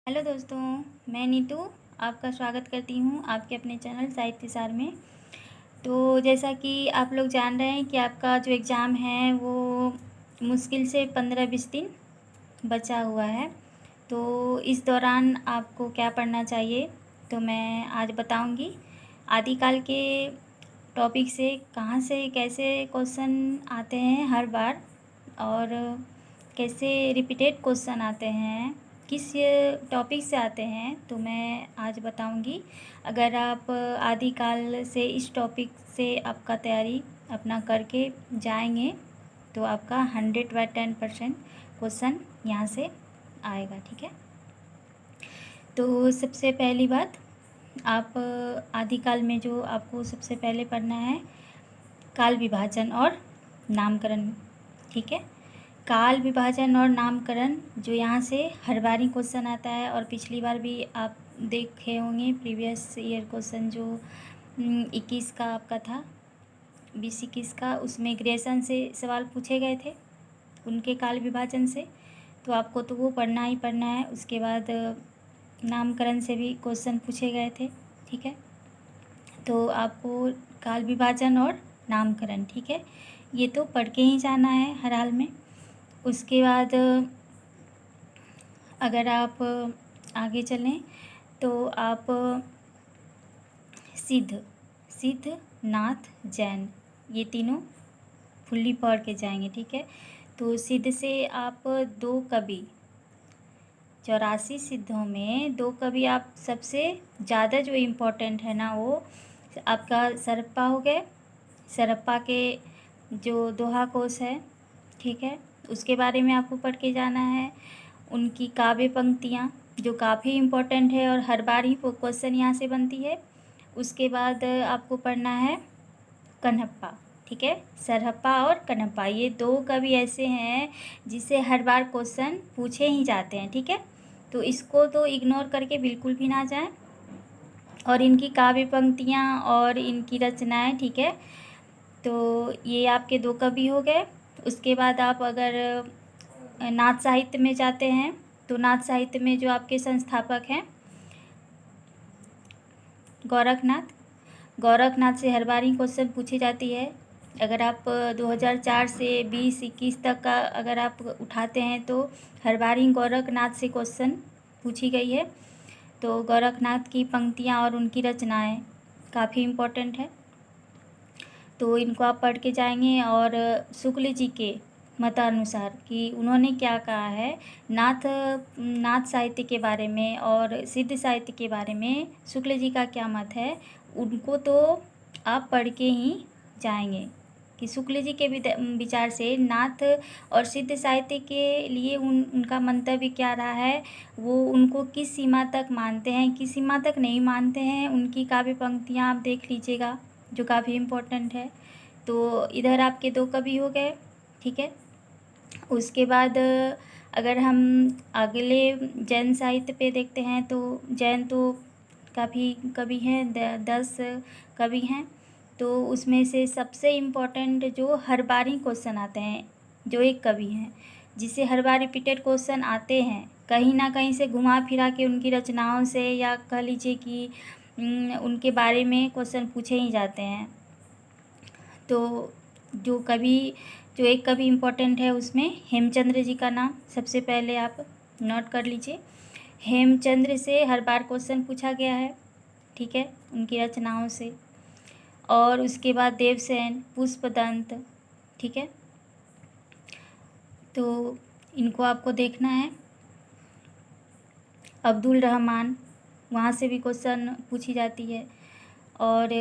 Hello दोस्तों, मैं नीतू आपका स्वागत करती हूँ आपके अपने चैनल साहित्य सार में। तो जैसा कि आप लोग जान रहे हैं कि आपका जो एग्ज़ाम है वो मुश्किल से 15-20 दिन बचा हुआ है। तो इस दौरान आपको क्या पढ़ना चाहिए तो मैं आज बताऊँगी। आदिकाल के टॉपिक से कहाँ से कैसे क्वेश्चन आते हैं हर बार, और कैसे रिपीटेड क्वेश्चन आते हैं, किस टॉपिक से आते हैं, तो मैं आज बताऊंगी। अगर आप आदिकाल से इस टॉपिक से आपका तैयारी अपना करके जाएंगे तो आपका 100/10% क्वेश्चन यहाँ से आएगा। ठीक है, तो सबसे पहली बात, आप आदिकाल में जो आपको सबसे पहले पढ़ना है काल विभाजन और नामकरण। ठीक है, काल विभाजन और नामकरण जो यहाँ से हर बार ही क्वेश्चन आता है, और पिछली बार भी आप देखे होंगे प्रीवियस ईयर क्वेश्चन जो 21 का आपका था, 20-21 का, उसमें ग्रेजुएशन से सवाल पूछे गए थे उनके काल विभाजन से। तो आपको तो वो पढ़ना ही पढ़ना है। उसके बाद नामकरण से भी क्वेश्चन पूछे गए थे। ठीक है, तो आपको काल विभाजन और नामकरण, ठीक है, ये तो पढ़ के ही जाना है हर हाल में। उसके बाद अगर आप आगे चलें तो आप सिद्ध, नाथ, जैन, ये तीनों फुल्ली पढ़ के जाएंगे। ठीक है, तो सिद्ध से आप 2 कवि, 84 सिद्धों में 2 कवि आप सबसे ज़्यादा जो इम्पोर्टेंट है ना, वो आपका सरप्पा हो गए। सरप्पा के जो दोहा कोश है, ठीक है, उसके बारे में आपको पढ़ के जाना है। उनकी काव्य पंक्तियाँ जो काफ़ी इम्पोर्टेंट है और हर बार ही क्वेश्चन यहाँ से बनती है। उसके बाद आपको पढ़ना है कन्हप्पा। ठीक है, सरहप्पा और कन्हप्पा, ये 2 कवि ऐसे हैं जिससे हर बार क्वेश्चन पूछे ही जाते हैं। ठीक है, तो इसको तो इग्नोर करके बिल्कुल भी ना जाएं। और इनकी काव्य पंक्तियाँ और इनकी रचनाएं, ठीक है, तो ये आपके 2 कवि हो गए। उसके बाद आप अगर नाथ साहित्य में जाते हैं तो नाथ साहित्य में जो आपके संस्थापक हैं गोरखनाथ से हर बार ही क्वेश्चन पूछी जाती है। अगर आप 2004 से 20-21 तक का अगर आप उठाते हैं तो हर बार ही गोरखनाथ से क्वेश्चन पूछी गई है। तो गोरखनाथ की पंक्तियाँ और उनकी रचनाएं काफ़ी इम्पोर्टेंट है, तो इनको आप पढ़ के जाएंगे। और शुक्ल जी के मतानुसार कि उन्होंने क्या कहा है नाथ साहित्य के बारे में और सिद्ध साहित्य के बारे में, शुक्ल जी का क्या मत है, उनको तो आप पढ़ के ही जाएंगे कि शुक्ल जी के विचार से नाथ और सिद्ध साहित्य के लिए उनका मंतव्य क्या रहा है, वो उनको किस सीमा तक मानते हैं, किस सीमा तक नहीं मानते हैं। उनकी काव्य पंक्तियाँ आप देख लीजिएगा जो काफ़ी इम्पोर्टेंट है। तो इधर आपके 2 कवि हो गए। ठीक है, उसके बाद अगर हम अगले जैन साहित्य पे देखते हैं तो जैन तो काफ़ी कवि हैं, 10 कवि हैं। तो उसमें से सबसे इम्पोर्टेंट जो हर बार ही क्वेश्चन आते हैं, जो एक कवि हैं जिससे हर बार रिपीटेड क्वेश्चन आते हैं, कहीं ना कहीं से घुमा फिरा के उनकी रचनाओं से, या कह लीजिए कि उनके बारे में क्वेश्चन पूछे ही जाते हैं। तो जो एक कवि इम्पोर्टेंट है उसमें हेमचंद्र जी का नाम सबसे पहले आप नोट कर लीजिए। हेमचंद्र से हर बार क्वेश्चन पूछा गया है, ठीक है, उनकी रचनाओं से। और उसके बाद देवसेन, पुष्पदंत, ठीक है, तो इनको आपको देखना है। अब्दुल रहमान, वहाँ से भी क्वेश्चन पूछी जाती है। और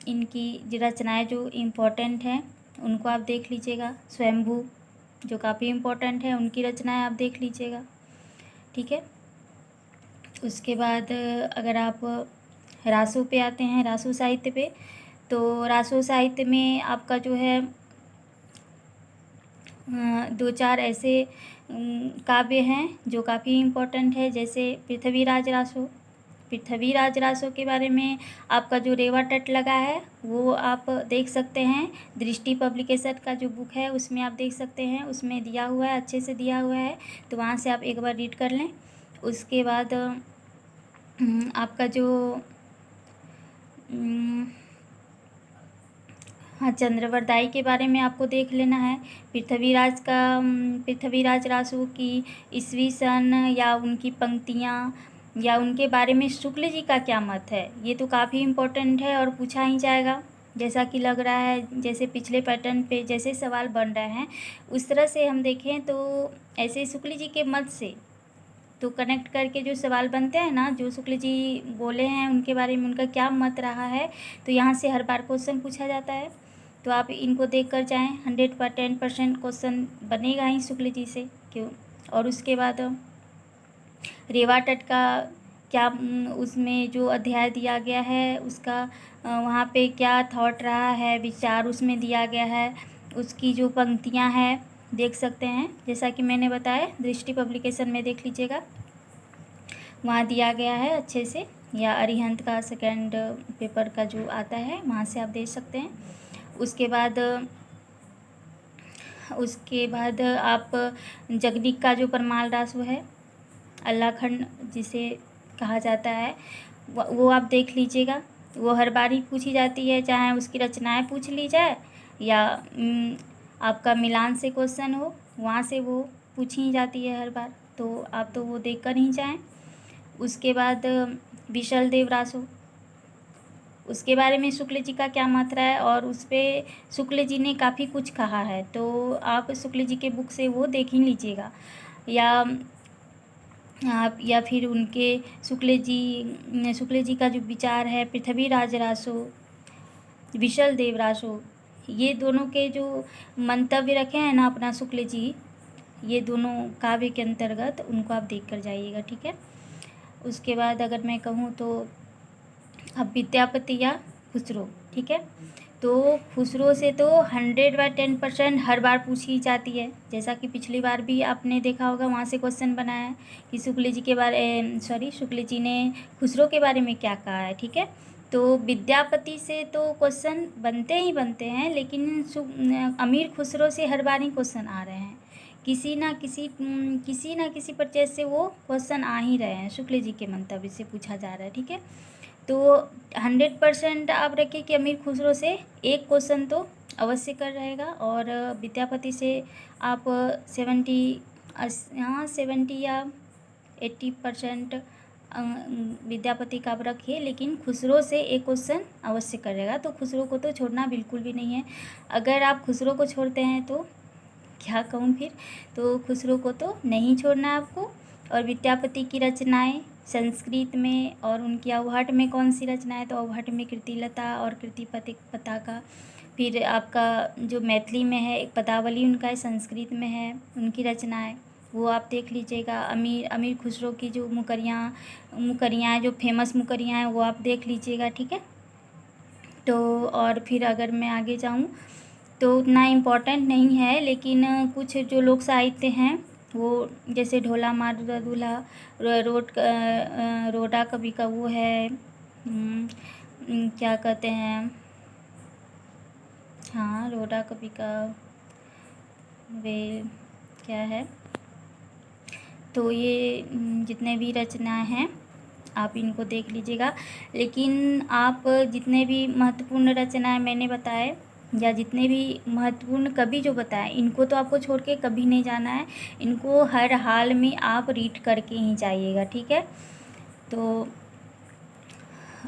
इनकी रचनाएं जो इम्पोर्टेंट हैं उनको आप देख लीजिएगा। स्वयंभू जो काफ़ी इम्पोर्टेंट है, उनकी रचनाएं आप देख लीजिएगा। ठीक है, उसके बाद अगर आप रासो पे आते हैं, रासो साहित्य पे, तो रासो साहित्य में आपका जो है 2-4 ऐसे काव्य हैं जो काफ़ी इम्पोर्टेंट है, जैसे पृथ्वीराज रासो के बारे में आपका जो रेवा तट लगा है वो आप देख सकते हैं। दृष्टि पब्लिकेशन का जो बुक है उसमें आप देख सकते हैं, उसमें दिया हुआ है, अच्छे से दिया हुआ है, तो वहाँ से आप एक बार रीड कर लें। उसके बाद आपका जो हाँ, चंद्रवरदाई के बारे में आपको देख लेना है। पृथ्वीराज रासु की ईस्वी सन या उनकी पंक्तियाँ या उनके बारे में शुक्ल जी का क्या मत है, ये तो काफ़ी इम्पोर्टेंट है और पूछा ही जाएगा। जैसा कि लग रहा है जैसे पिछले पैटर्न पे जैसे सवाल बन रहे हैं उस तरह से हम देखें तो ऐसे शुक्ल जी के मत से तो कनेक्ट करके जो सवाल बनते हैं ना, जो शुक्ल जी बोले हैं उनके बारे में उनका क्या मत रहा है, तो यहाँ से हर बार क्वेश्चन पूछा जाता है। तो आप इनको देख कर जाएँ, 110% क्वेश्चन बनेगा ही शुक्ल जी से क्यों। और उसके बाद रेवा तट का क्या उसमें जो अध्याय दिया गया है उसका वहाँ पे क्या थॉट रहा है, विचार उसमें दिया गया है, उसकी जो पंक्तियाँ हैं देख सकते हैं। जैसा कि मैंने बताया दृष्टि पब्लिकेशन में देख लीजिएगा, वहाँ दिया गया है अच्छे से, या अरिहंत का सेकंड पेपर का जो आता है वहाँ से आप देख सकते हैं। उसके बाद आप जगदीक का जो परमाल रासु है, अल्लाखंड जिसे कहा जाता है, वो आप देख लीजिएगा। वो हर बार ही पूछी जाती है, चाहे उसकी रचनाएं पूछ ली जाए या आपका मिलान से क्वेश्चन हो, वहाँ से वो पूछी ही जाती है हर बार, तो आप तो वो देख कर ही जाएँ। उसके बाद विशल देव रासु, उसके बारे में शुक्ल जी का क्या मत रहा है और उस पर शुक्ल जी ने काफ़ी कुछ कहा है, तो आप शुक्ल जी के बुक से वो देख ही लीजिएगा। या फिर उनके शुक्ल जी का जो विचार है पृथ्वीराज रासु, विशल देव रासु, ये दोनों के जो मंतव्य रखे हैं ना अपना शुक्ल जी, ये दोनों काव्य के अंतर्गत उनको आप देख कर जाइएगा, ठीक है। उसके बाद अगर मैं कहूँ तो अब विद्यापति या खुसरो, ठीक है। तो खुसरो से तो 110% हर बार पूछी जाती है, जैसा कि पिछली बार भी आपने देखा होगा, वहाँ से क्वेश्चन बनाया है कि शुक्ल जी ने खुसरो के बारे में क्या कहा है, ठीक है। तो विद्यापति से तो क्वेश्चन बनते ही बनते हैं, लेकिन अमीर खुसरो से हर बार ही क्वेश्चन आ रहे हैं, किसी ना किसी परिचय से वो क्वेश्चन आ ही रहे हैं, शुक्ल जी के मंतव्य से पूछा जा रहा है, ठीक है। तो 100% आप रखिए कि अमीर खुसरो से एक क्वेश्चन तो अवश्य कर रहेगा, और विद्यापति से आप 70 या 80% विद्यापति का आप रखिए, लेकिन खुसरो से एक क्वेश्चन अवश्य करेगा। तो खुसरो को तो छोड़ना बिल्कुल भी नहीं है। अगर आप खुसरो को छोड़ते हैं तो क्या कहूँ फिर, तो खुसरो को तो नहीं छोड़ना आपको। और विद्यापति की रचनाएं संस्कृत में और उनकी अवहट में कौन सी रचनाएं, तो अवहट में कृतिलता और पताका। फिर आपका जो मैथिली में है एक पदावली उनका है, संस्कृत में है उनकी रचनाएं, वो आप देख लीजिएगा। अमीर खुसरो की जो मुकरियाँ जो फेमस मुकरियाँ हैं वो आप देख लीजिएगा, ठीक है। तो और फिर अगर मैं आगे जाऊँ तो उतना इम्पोर्टेंट नहीं है, लेकिन कुछ जो लोक साहित्य हैं वो जैसे ढोला मारूदा दूल्हा, रोडा कवि का वो है, क्या कहते हैं, हाँ रोडा कवि का वे क्या है, तो ये जितने भी रचनाएं हैं आप इनको देख लीजिएगा। लेकिन आप जितने भी महत्वपूर्ण रचनाएं मैंने बताए या जितने भी महत्वपूर्ण कवि जो बताए, इनको तो आपको छोड़ के कभी नहीं जाना है, इनको हर हाल में आप रीड करके ही जाइएगा, ठीक है। तो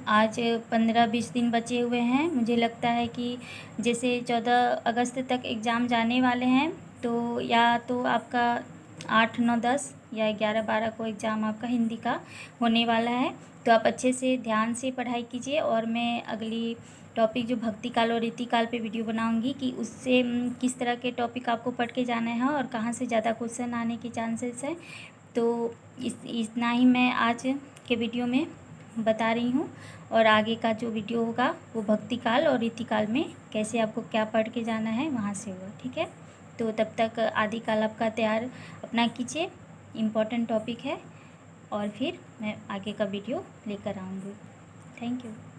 आज 15-20 दिन बचे हुए हैं, मुझे लगता है कि जैसे 14 अगस्त तक एग्ज़ाम जाने वाले हैं, तो या तो आपका 8, 9, 10 या 11, 12 को एग्ज़ाम आपका हिंदी का होने वाला है। तो आप अच्छे से ध्यान से पढ़ाई कीजिए, और मैं अगली टॉपिक जो भक्ति काल और रीति काल पे वीडियो बनाऊंगी कि उससे किस तरह के टॉपिक आपको पढ़ के जाना है और कहाँ से ज़्यादा क्वेश्चन आने की चांसेस है। तो इतना ही मैं आज के वीडियो में बता रही हूँ, और आगे का जो वीडियो होगा वो भक्ति काल और रीति काल में कैसे आपको क्या पढ़ के जाना है वहाँ से होगा, ठीक है। तो तब तक आदिकाल आपका तैयार अपना कीजिए, इम्पोर्टेंट टॉपिक है, और फिर मैं आगे का वीडियो लेकर आऊँगी। Thank you.